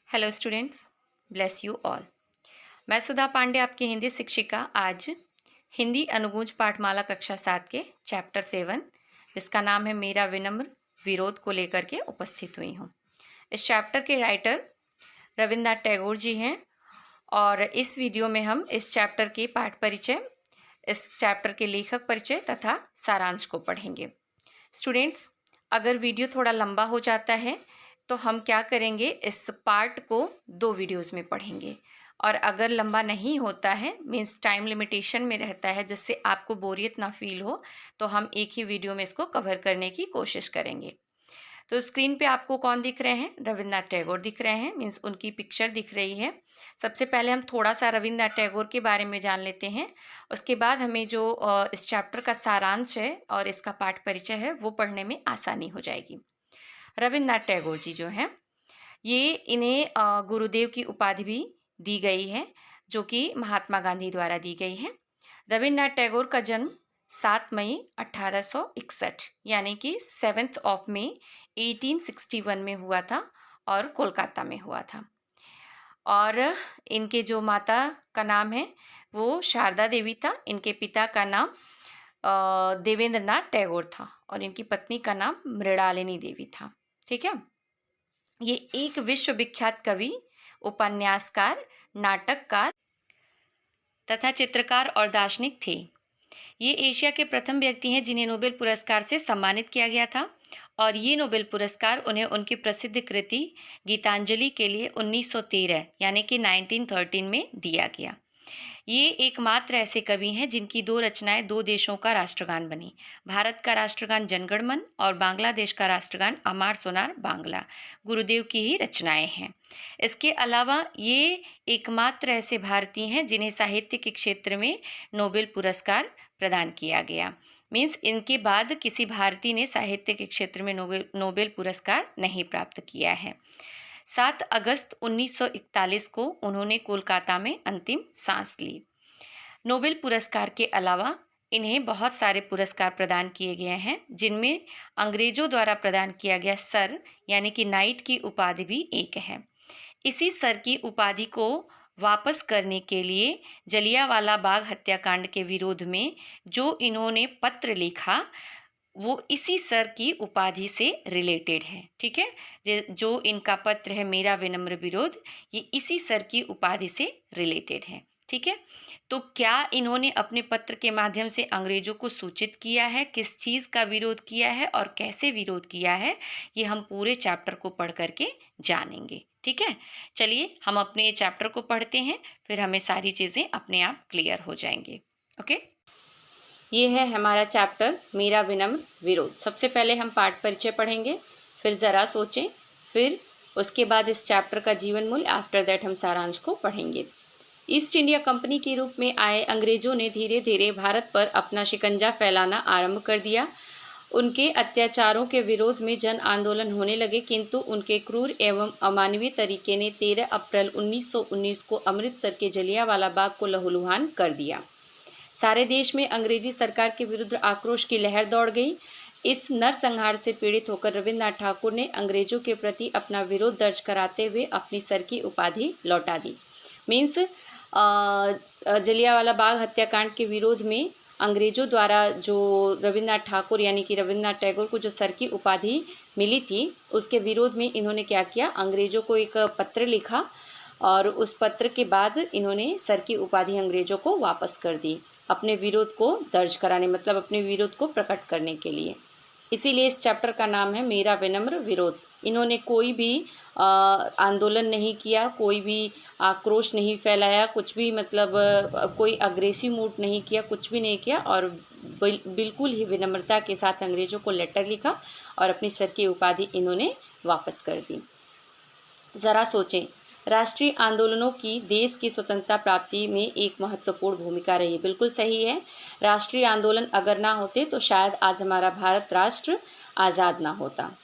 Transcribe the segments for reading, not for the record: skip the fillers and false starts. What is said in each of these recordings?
Hello students, bless you all. मैं सुधा पांडे, आपकी हिंदी शिक्षिका, आज हिंदी अनुगूंज पाठमाला कक्षा 7 के चैप्टर 7 जिसका नाम है मेरा विनम्र विरोध को लेकर के उपस्थित हुई हूँ। इस चैप्टर के राइटर रविन्द्रनाथ टैगोर जी हैं और इस वीडियो में हम इस चैप्टर के पाठ परिचय, इस चैप्टर के लेखक परिचय तथा सारांश को पढ़ेंगे। स्टूडेंट्स, अगर वीडियो थोड़ा लंबा हो जाता है तो हम क्या करेंगे, इस पार्ट को 2 वीडियोस में पढ़ेंगे। और अगर लंबा नहीं होता है, मीन्स टाइम लिमिटेशन में रहता है, जिससे आपको बोरियत ना फील हो, तो हम एक ही वीडियो में इसको कवर करने की कोशिश करेंगे। तो स्क्रीन पे आपको कौन दिख रहे हैं? रविन्द्रनाथ टैगोर दिख रहे हैं, मीन्स उनकी पिक्चर दिख रही है। सबसे पहले हम थोड़ा सा रविन्द्रनाथ टैगोर के बारे में जान लेते हैं। उसके बाद हमें जो इस चैप्टर का सारांश है और इसका पाठ परिचय है, वो पढ़ने में आसानी हो जाएगी। रविन्द्रनाथ टैगोर जी जो हैं, ये इन्हें गुरुदेव की उपाधि भी दी गई है, जो कि महात्मा गांधी द्वारा दी गई है। रविन्द्रनाथ टैगोर का जन्म 7 मई 1861 यानी कि 7th ऑफ मई 1861 में हुआ था और कोलकाता में हुआ था। और इनके जो माता का नाम है वो शारदा देवी था, इनके पिता का नाम देवेंद्रनाथ टैगोर था और इनकी पत्नी का नाम मृणालिनी देवी था। ठीक है। ये एक विश्वविख्यात कवि, उपन्यासकार, नाटककार तथा चित्रकार और दार्शनिक थे। ये एशिया के प्रथम व्यक्ति हैं जिन्हें नोबेल पुरस्कार से सम्मानित किया गया था और ये नोबेल पुरस्कार उन्हें उनकी प्रसिद्ध कृति गीतांजलि के लिए 1913 यानी कि 1913 में दिया गया। ये एकमात्र ऐसे कवि हैं जिनकी 2 रचनाएं 2 देशों का राष्ट्रगान बनी। भारत का राष्ट्रगान जनगण मन और बांग्लादेश का राष्ट्रगान अमार सोनार बांग्ला गुरुदेव की ही रचनाएं हैं। इसके अलावा ये एकमात्र ऐसे भारतीय हैं जिन्हें साहित्य के क्षेत्र में नोबेल पुरस्कार प्रदान किया गया। मीन्स इनके बाद किसी भारतीय ने साहित्य के क्षेत्र में नोबेल पुरस्कार नहीं प्राप्त किया है। 7 अगस्त 1941 को उन्होंने कोलकाता में अंतिम सांस ली। नोबेल पुरस्कार के अलावा इन्हें बहुत सारे पुरस्कार प्रदान किए गए हैं, जिनमें अंग्रेजों द्वारा प्रदान किया गया सर यानी कि नाइट की उपाधि भी एक है। इसी सर की उपाधि को वापस करने के लिए जलियांवाला बाग हत्याकांड के विरोध में जो इन्होंने पत्र लिखा, वो इसी सर की उपाधि से रिलेटेड है। ठीक है। जो इनका पत्र है मेरा विनम्र विरोध, ये इसी सर की उपाधि से रिलेटेड है। ठीक है। तो क्या इन्होंने अपने पत्र के माध्यम से अंग्रेजों को सूचित किया है, किस चीज़ का विरोध किया है और कैसे विरोध किया है, ये हम पूरे चैप्टर को पढ़ करके जानेंगे। ठीक है। चलिए हम अपने चैप्टर को पढ़ते हैं, फिर हमें सारी चीज़ें अपने आप क्लियर हो जाएंगे। ओके। ये है हमारा चैप्टर मेरा विनम्र विरोध। सबसे पहले हम पाठ परिचय पढ़ेंगे, फिर ज़रा सोचें, फिर उसके बाद इस चैप्टर का जीवन मूल्य, आफ्टर दैट हम सारांश को पढ़ेंगे। ईस्ट इंडिया कंपनी के रूप में आए अंग्रेजों ने धीरे धीरे भारत पर अपना शिकंजा फैलाना आरंभ कर दिया। उनके अत्याचारों के विरोध में जन आंदोलन होने लगे, किंतु उनके क्रूर एवं अमानवीय तरीके ने 13 अप्रैल 1919 को अमृतसर के जलियांवाला बाग को लहूलुहान कर दिया। सारे देश में अंग्रेजी सरकार के विरुद्ध आक्रोश की लहर दौड़ गई। इस नरसंहार से पीड़ित होकर रविन्द्रनाथ ठाकुर ने अंग्रेजों के प्रति अपना विरोध दर्ज कराते हुए अपनी सर की उपाधि लौटा दी। मीन्स जलियांवाला बाग हत्याकांड के विरोध में अंग्रेजों द्वारा जो रविन्द्रनाथ ठाकुर यानी कि रविन्द्रनाथ टैगोर को जो सर की उपाधि मिली थी, उसके विरोध में इन्होंने क्या किया, अंग्रेजों को एक पत्र लिखा और उस पत्र के बाद इन्होंने सर की उपाधि अंग्रेजों को वापस कर दी, अपने विरोध को दर्ज कराने, मतलब अपने विरोध को प्रकट करने के लिए। इसीलिए इस चैप्टर का नाम है मेरा विनम्र विरोध। इन्होंने कोई भी आंदोलन नहीं किया, कोई भी आक्रोश नहीं फैलाया, कुछ भी मतलब कोई अग्रेसिव मूड नहीं किया, कुछ भी नहीं किया और बिल्कुल ही विनम्रता के साथ अंग्रेजों को लेटर लिखा और अपनी सर की उपाधि इन्होंने वापस कर दी। ज़रा सोचें, राष्ट्रीय आंदोलनों की देश की स्वतंत्रता प्राप्ति में एक महत्वपूर्ण भूमिका रही। बिल्कुल सही है। राष्ट्रीय आंदोलन अगर ना होते तो शायद आज हमारा भारत राष्ट्र आज़ाद ना होता।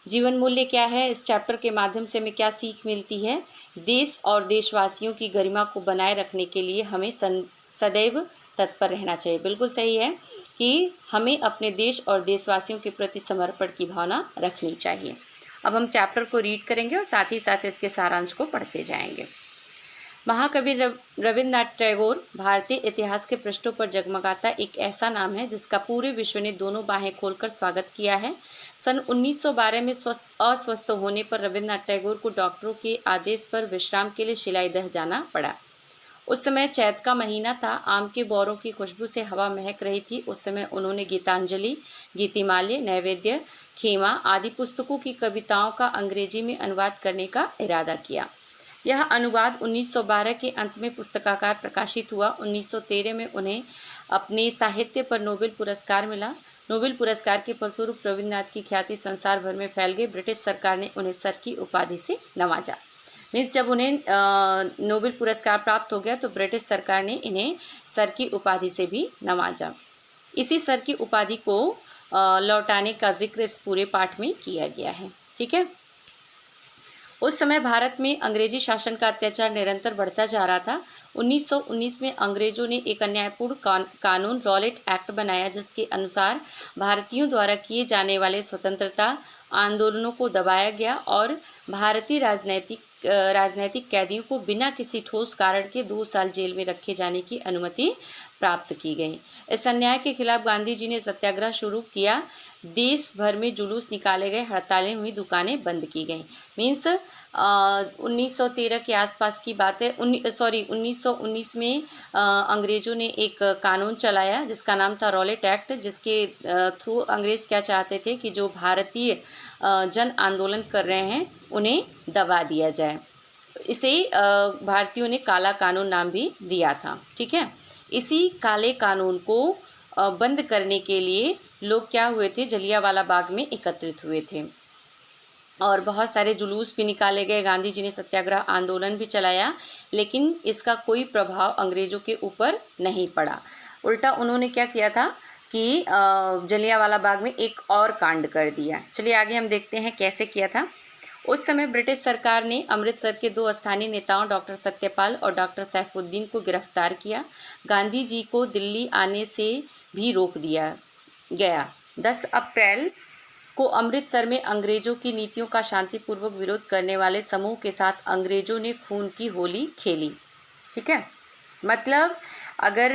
जीवन मूल्य क्या है, इस चैप्टर के माध्यम से हमें क्या सीख मिलती है? देश और देशवासियों की गरिमा को बनाए रखने के लिए हमें सदैव तत्पर रहना चाहिए। बिल्कुल सही है कि हमें अपने देश और देशवासियों के प्रति समर्पण की भावना रखनी चाहिए। अब हम चैप्टर को रीड करेंगे और साथ ही साथ इसके सारांश को पढ़ते जाएंगे। महाकवि रविन्द्रनाथ टैगोर भारतीय इतिहास के पृष्ठों पर जगमगाता एक ऐसा नाम है जिसका पूरे विश्व ने दोनों बाहें खोलकर स्वागत किया है। सन 1912 में अस्वस्थ होने पर रविन्द्रनाथ टैगोर को डॉक्टरों के आदेश पर विश्राम के लिए शिलाईदह जाना पड़ा। उस समय चैत का महीना था, आम के बौरों की खुशबू से हवा महक रही थी। उस समय उन्होंने गीतांजलि, गीतिमाल्य, नैवेद्य, खेमा आदि पुस्तकों की कविताओं का अंग्रेजी में अनुवाद करने का इरादा किया। यह अनुवाद 1912 के अंत में पुस्तकाकार प्रकाशित हुआ। 1913 में उन्हें अपने साहित्य पर नोबेल पुरस्कार मिला। नोबेल पुरस्कार के फलस्वरूप रविन्द्रनाथ की ख्याति संसार भर में फैल गई। ब्रिटिश सरकार ने उन्हें सर की उपाधि से नवाजा। मीन्स जब उन्हें नोबेल पुरस्कार प्राप्त हो गया तो ब्रिटिश सरकार ने इन्हें सर की उपाधि से भी नवाजा। इसी सर की उपाधि को लौटाने का जिक्र इस पूरे पाठ में किया गया है। ठीक है। उस समय भारत में अंग्रेजी शासन का अत्याचार निरंतर बढ़ता जा रहा था। 1919 में अंग्रेजों ने एक अन्यायपूर्ण कानून रॉलेट एक्ट बनाया, जिसके अनुसार भारतीयों द्वारा किए जाने वाले स्वतंत्रता आंदोलनों को दबाया गया और भारतीय राजनैतिक कैदियों को बिना किसी ठोस कारण के 2 साल जेल में रखे जाने की अनुमति प्राप्त की गई। इस अन्याय के खिलाफ गांधी जी ने सत्याग्रह शुरू किया। देश भर में जुलूस निकाले गए, हड़तालें हुई, दुकानें बंद की गई। मीन्स 1913 के आसपास की बात है। 1919 में अंग्रेज़ों ने एक कानून चलाया जिसका नाम था रॉलेट एक्ट, जिसके थ्रू अंग्रेज़ क्या चाहते थे कि जो भारतीय जन आंदोलन कर रहे हैं उन्हें दबा दिया जाए। इसे भारतीयों ने काला कानून नाम भी दिया था। ठीक है। इसी काले कानून को बंद करने के लिए लोग क्या हुए थे, जलियांवाला बाग में एकत्रित हुए थे और बहुत सारे जुलूस भी निकाले गए। गांधी जी ने सत्याग्रह आंदोलन भी चलाया, लेकिन इसका कोई प्रभाव अंग्रेज़ों के ऊपर नहीं पड़ा। उल्टा उन्होंने क्या किया था कि जलियांवाला बाग में एक और कांड कर दिया। चलिए आगे हम देखते हैं कैसे किया था। उस समय ब्रिटिश सरकार ने अमृतसर के 2 स्थानीय नेताओं डॉक्टर सत्यपाल और डॉक्टर सैफुद्दीन को गिरफ्तार किया। गांधी जी को दिल्ली आने से भी रोक दिया गया। 10 अप्रैल को अमृतसर में अंग्रेजों की नीतियों का शांतिपूर्वक विरोध करने वाले समूह के साथ अंग्रेजों ने खून की होली खेली। ठीक है। मतलब अगर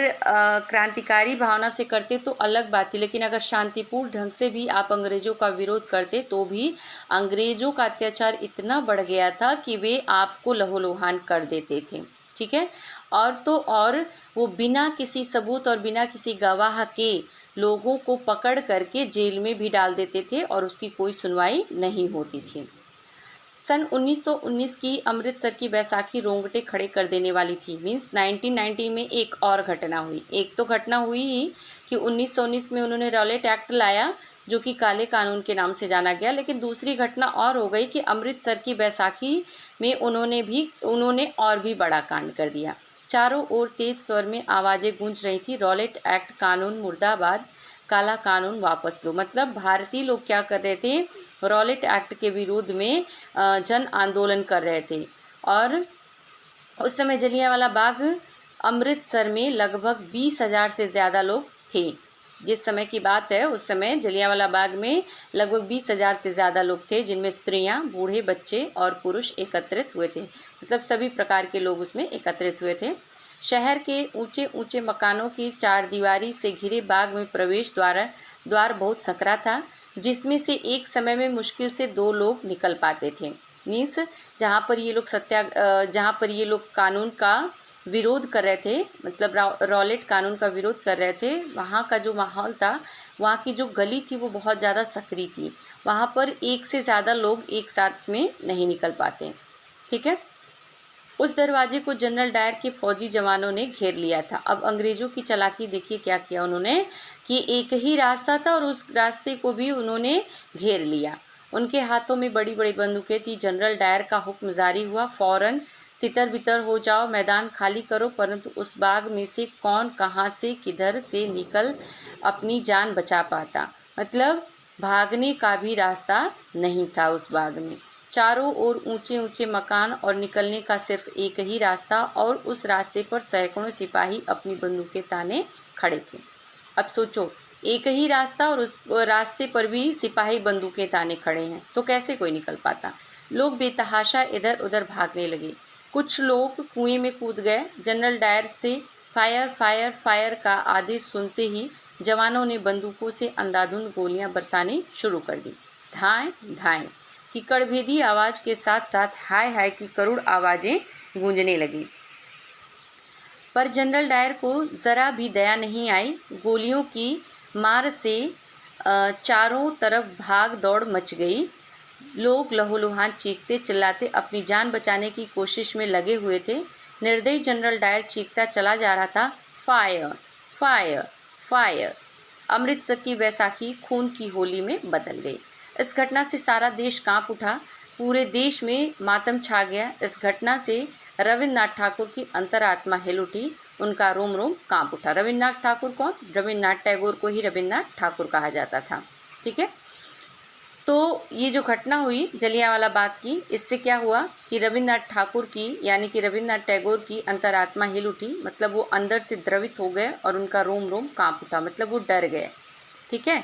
क्रांतिकारी भावना से करते तो अलग बात थी, लेकिन अगर शांतिपूर्ण ढंग से भी आप अंग्रेजों का विरोध करते तो भी अंग्रेजों का अत्याचार इतना बढ़ गया था कि वे आपको लहूलुहान कर देते थे। ठीक है। और तो और वो बिना किसी सबूत और बिना किसी गवाह के लोगों को पकड़ करके जेल में भी डाल देते थे और उसकी कोई सुनवाई नहीं होती थी। सन 1919 की अमृतसर की बैसाखी रोंगटे खड़े कर देने वाली थी। मीन्स 1919 में एक और घटना हुई। एक तो घटना हुई ही कि 1919 में उन्होंने रॉलेट एक्ट लाया जो कि काले कानून के नाम से जाना गया, लेकिन दूसरी घटना और हो गई कि अमृतसर की बैसाखी में उन्होंने और भी बड़ा कांड कर दिया। चारों ओर तेज स्वर में आवाज़ें गूंज रही थी, रॉलेट एक्ट कानून मुर्दाबाद, काला कानून वापस लो। मतलब भारतीय लोग क्या कर रहे थे, रॉलेट एक्ट के विरोध में जन आंदोलन कर रहे थे। और उस समय जलियांवाला बाग अमृतसर में लगभग 20,000 से ज़्यादा लोग थे। जिस समय की बात है उस समय जलियांवाला बाग में लगभग 20,000 से ज़्यादा लोग थे, जिनमें स्त्रियां, बूढ़े, बच्चे और पुरुष एकत्रित हुए थे। मतलब सभी प्रकार के लोग उसमें एकत्रित हुए थे। शहर के ऊंचे ऊंचे मकानों की चारदीवारी से घिरे बाग में प्रवेश द्वार बहुत सकरा था, जिसमें से एक समय में मुश्किल से 2 लोग निकल पाते थे। मीन्स जहाँ पर ये लोग कानून का विरोध कर रहे थे, मतलब रॉलेट कानून का विरोध कर रहे थे, वहाँ का जो माहौल था, वहाँ की जो गली थी वो बहुत ज़्यादा सकरी थी। वहाँ पर एक से ज़्यादा लोग एक साथ में नहीं निकल पाते। ठीक है। उस दरवाजे को जनरल डायर के फौजी जवानों ने घेर लिया था। अब अंग्रेज़ों की चालाकी देखिए क्या किया उन्होंने कि एक ही रास्ता था और उस रास्ते को भी उन्होंने घेर लिया। उनके हाथों में बड़ी बड़ी बंदूकें थी। जनरल डायर का हुक्म जारी हुआ, फ़ौरन तितर बितर हो जाओ, मैदान खाली करो। परंतु उस बाग में से कौन कहाँ से किधर से निकल अपनी जान बचा पाता। मतलब भागने का भी रास्ता नहीं था उस बाग में। चारों ओर ऊंचे ऊंचे मकान और निकलने का सिर्फ एक ही रास्ता, और उस रास्ते पर सैकड़ों सिपाही अपनी बंदूकें ताने खड़े थे। अब सोचो, एक ही रास्ता और उस रास्ते पर भी सिपाही बंदूकें ताने खड़े हैं, तो कैसे कोई निकल पाता। लोग बेतहाशा इधर उधर भागने लगे। कुछ लोग कुएं में कूद गए। जनरल डायर से फायर फायर फायर का आदेश सुनते ही जवानों ने बंदूकों से अंधाधुंध गोलियां बरसानी शुरू कर दी। धाएं धाएं की कड़भेदी आवाज के साथ साथ हाय हाय की करुण आवाजें गूंजने लगी। पर जनरल डायर को ज़रा भी दया नहीं आई। गोलियों की मार से चारों तरफ भाग दौड़ मच गई। लोग लहूलुहान चीखते चिल्लाते अपनी जान बचाने की कोशिश में लगे हुए थे। निर्दयी जनरल डायर चीखता चला जा रहा था, फायर फायर फायर। अमृतसर की बैसाखी खून की होली में बदल गई। इस घटना से सारा देश कांप उठा। पूरे देश में मातम छा गया। इस घटना से रविन्द्रनाथ ठाकुर की अंतरात्मा हिल उठी। उनका रोम रोम कांप उठा। रविन्द्रनाथ ठाकुर कौन? रविन्द्रनाथ टैगोर को ही रविन्द्रनाथ ठाकुर कहा जाता था। ठीक है, तो ये जो घटना हुई जलियांवाला बाग की, इससे क्या हुआ कि रविन्द्रनाथ ठाकुर की यानी कि रविन्द्रनाथ टैगोर की अंतरात्मा हिल उठी। मतलब वो अंदर से द्रवित हो गए और उनका रोम रोम कांप उठा, मतलब वो डर गए। ठीक है,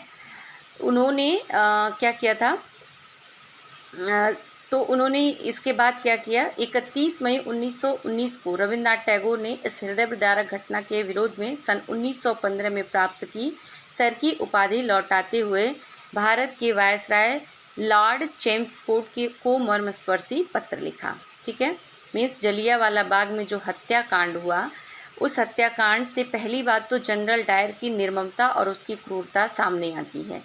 उन्होंने क्या किया था, तो उन्होंने इसके बाद क्या किया, 31 मई 1919 को रविन्द्रनाथ टैगोर ने इस हृदय विदारक घटना के विरोध में सन 1915 में प्राप्त की सर की उपाधि लौटाते हुए भारत के वायसराय लॉर्ड चेम्सफोर्ड को मर्मस्पर्शी पत्र लिखा। ठीक है, मीन्स जलियांवाला बाग में जो हत्याकांड हुआ, उस हत्याकांड से पहली बात तो जनरल डायर की निर्ममता और उसकी क्रूरता सामने आती है।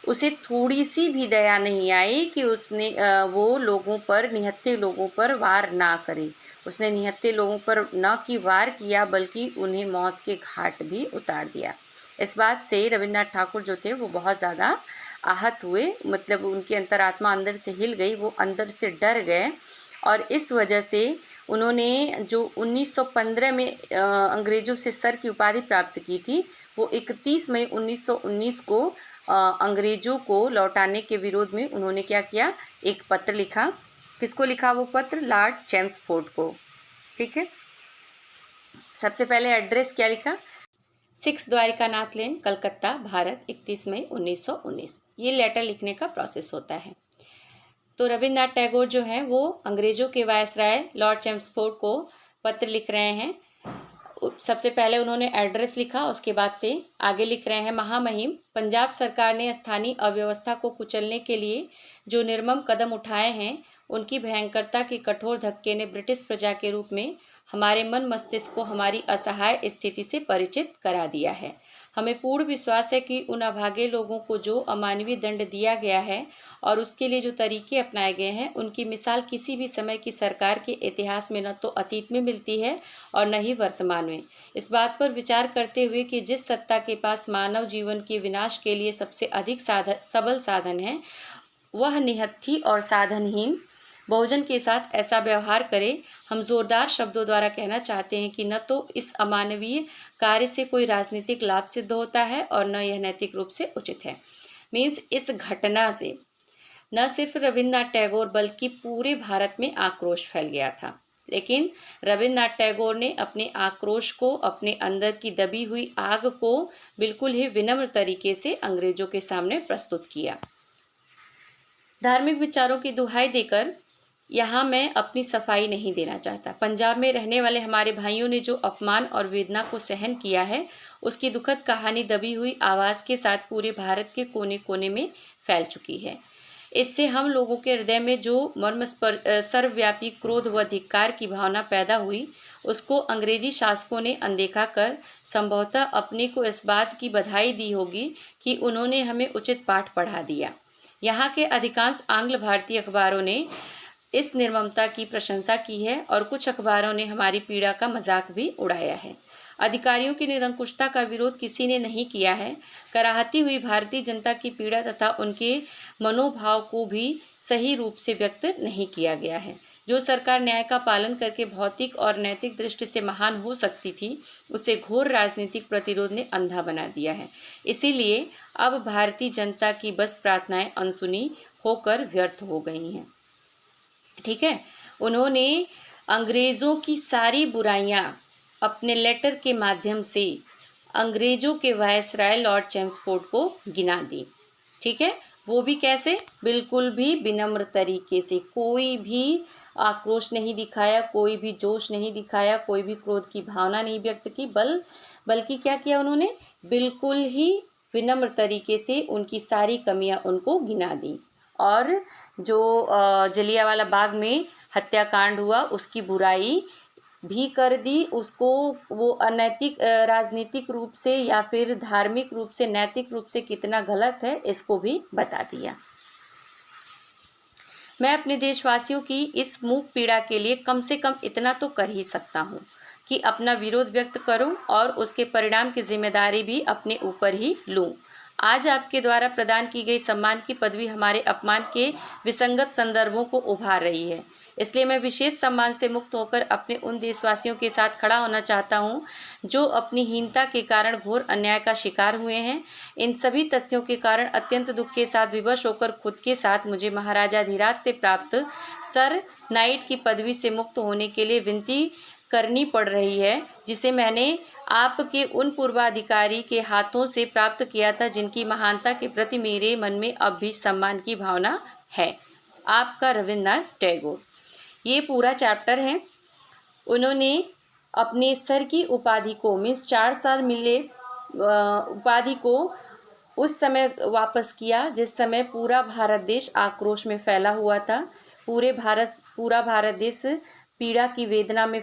उसे थोड़ी सी भी दया नहीं आई कि उसने वो लोगों पर, निहत्थे लोगों पर वार ना करे। उसने निहत्थे लोगों पर न कि वार किया बल्कि उन्हें मौत के घाट भी उतार दिया। इस बात से रविन्द्रनाथ ठाकुर जो थे वो बहुत ज़्यादा आहत हुए। मतलब उनकी अंतरात्मा अंदर से हिल गई, वो अंदर से डर गए और इस वजह से उन्होंने जो 1915 में अंग्रेज़ों से सर की उपाधि प्राप्त की थी, वो 31 मई 1919 को अंग्रेज़ों को लौटाने के विरोध में उन्होंने क्या किया, एक पत्र लिखा। किसको लिखा वो पत्र? लॉर्ड चेम्सफोर्ड को। ठीक है, सबसे पहले एड्रेस क्या लिखा, 6 द्वारिकानाथ लेन, कलकत्ता, भारत, 31 मई 1919। ये लेटर लिखने का प्रोसेस होता है। तो रविन्द्रनाथ टैगोर जो हैं वो अंग्रेज़ों के वायसराय लॉर्ड चेम्सफोर्ड को पत्र लिख रहे हैं। सबसे पहले उन्होंने एड्रेस लिखा, उसके बाद से आगे लिख रहे हैं, महामहिम, पंजाब सरकार ने स्थानीय अव्यवस्था को कुचलने के लिए जो निर्मम कदम उठाए हैं, उनकी भयंकरता के कठोर धक्के ने ब्रिटिश प्रजा के रूप में हमारे मन मस्तिष्क को हमारी असहाय स्थिति से परिचित करा दिया है। हमें पूर्ण विश्वास है कि उन अभागे लोगों को जो अमानवीय दंड दिया गया है और उसके लिए जो तरीके अपनाए गए हैं, उनकी मिसाल किसी भी समय की सरकार के इतिहास में न तो अतीत में मिलती है और न ही वर्तमान में। इस बात पर विचार करते हुए कि जिस सत्ता के पास मानव जीवन के विनाश के लिए सबसे अधिक सबल साधन है, वह निहत्थी और साधनहीन बहुजन के साथ ऐसा व्यवहार करे। हम जोरदार शब्दों द्वारा कहना चाहते हैं कि न तो इस अमानवीय कार्य से कोई राजनीतिक लाभ सिद्ध होता है और न यह नैतिक रूप से उचित है। मीन्स इस घटना से न सिर्फ रविन्द्रनाथ टैगोर बल्कि पूरे भारत में आक्रोश फैल गया था। लेकिन रविन्द्रनाथ टैगोर ने अपने आक्रोश को, अपने अंदर की दबी हुई आग को बिल्कुल ही विनम्र तरीके से अंग्रेजों के सामने प्रस्तुत किया। धार्मिक विचारों की दुहाई देकर यहाँ मैं अपनी सफाई नहीं देना चाहता। पंजाब में रहने वाले हमारे भाइयों ने जो अपमान और वेदना को सहन किया है, उसकी दुखद कहानी दबी हुई आवाज़ के साथ पूरे भारत के कोने कोने में फैल चुकी है। इससे हम लोगों के हृदय में जो सर्वव्यापी क्रोध व धिक्कार की भावना पैदा हुई, उसको अंग्रेजी शासकों ने अनदेखा कर संभवतः अपने को इस बात की बधाई दी होगी कि उन्होंने हमें उचित पाठ पढ़ा दिया। यहाँ के अधिकांश आंग्ल भारतीय अखबारों ने इस निर्ममता की प्रशंसा की है और कुछ अखबारों ने हमारी पीड़ा का मजाक भी उड़ाया है। अधिकारियों की निरंकुशता का विरोध किसी ने नहीं किया है। कराहती हुई भारतीय जनता की पीड़ा तथा उनके मनोभाव को भी सही रूप से व्यक्त नहीं किया गया है। जो सरकार न्याय का पालन करके भौतिक और नैतिक दृष्टि से महान हो सकती थी, उसे घोर राजनीतिक प्रतिरोध ने अंधा बना दिया है। इसीलिए अब भारतीय जनता की बस प्रार्थनाएं अनसुनी होकर व्यर्थ हो गई हैं। ठीक है, उन्होंने अंग्रेज़ों की सारी बुराइयां अपने लेटर के माध्यम से अंग्रेजों के वायसराय लॉर्ड चेम्सफोर्ड को गिना दी। ठीक है, वो भी कैसे? बिल्कुल भी विनम्र तरीके से, कोई भी आक्रोश नहीं दिखाया, कोई भी जोश नहीं दिखाया, कोई भी क्रोध की भावना नहीं व्यक्त की, बल्कि क्या किया उन्होंने? बिल्कुल ही विनम्र तरीके से उनकी सारी कमियां उनको गिना दी। और जो जलियांवाला बाग में हत्याकांड हुआ उसकी बुराई भी कर दी, उसको वो अनैतिक राजनीतिक रूप से या फिर धार्मिक रूप से, नैतिक रूप से कितना गलत है इसको भी बता दिया। मैं अपने देशवासियों की इस मूक पीड़ा के लिए कम से कम इतना तो कर ही सकता हूँ कि अपना विरोध व्यक्त करूं और उसके परिणाम की जिम्मेदारी भी अपने ऊपर ही लूं। आज आपके द्वारा प्रदान की गई सम्मान की पदवी हमारे अपमान के विसंगत संदर्भों को उभार रही है, इसलिए मैं विशेष सम्मान से मुक्त होकर अपने उन देशवासियों के साथ खड़ा होना चाहता हूं जो अपनी हीनता के कारण घोर अन्याय का शिकार हुए हैं। इन सभी तथ्यों के कारण अत्यंत दुख के साथ विवश होकर खुद के साथ मुझे महाराजाधिराज से प्राप्त सर नाइट की पदवी से मुक्त होने के लिए विनती करनी पड़ रही है, जिसे मैंने आपके उन पूर्वाधिकारी के हाथों से प्राप्त किया था जिनकी महानता के प्रति मेरे मन में अब भी सम्मान की भावना है। आपका रविन्द्रनाथ टैगोर। ये पूरा चैप्टर है। उन्होंने अपने सर की उपाधि को, मीन्स 4 साल मिले उपाधि को उस समय वापस किया जिस समय पूरा भारत देश आक्रोश में फैला हुआ था। पूरा भारत देश पीड़ा की वेदना में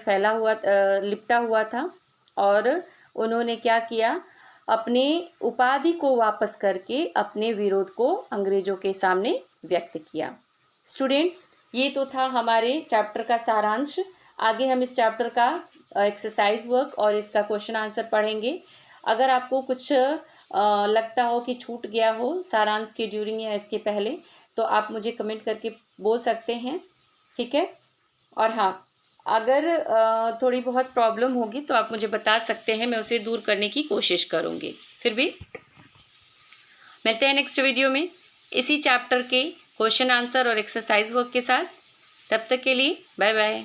लिपटा हुआ था। और उन्होंने क्या किया? अपने उपाधि को वापस करके अपने विरोध को अंग्रेजों के सामने व्यक्त किया। स्टूडेंट्स, ये तो था हमारे चैप्टर का सारांश। आगे हम इस चैप्टर का एक्सरसाइज वर्क और इसका क्वेश्चन आंसर पढ़ेंगे। अगर आपको कुछ लगता हो कि छूट गया हो सारांश के ड्यूरिंग या इसके पहले, तो आप मुझे कमेंट करके बोल सकते हैं। ठीक है, और हाँ, अगर थोड़ी बहुत प्रॉब्लम होगी तो आप मुझे बता सकते हैं, मैं उसे दूर करने की कोशिश करूँगी। फिर भी मिलते हैं नेक्स्ट वीडियो में इसी चैप्टर के क्वेश्चन आंसर और एक्सरसाइज वर्क के साथ। तब तक के लिए बाय बाय।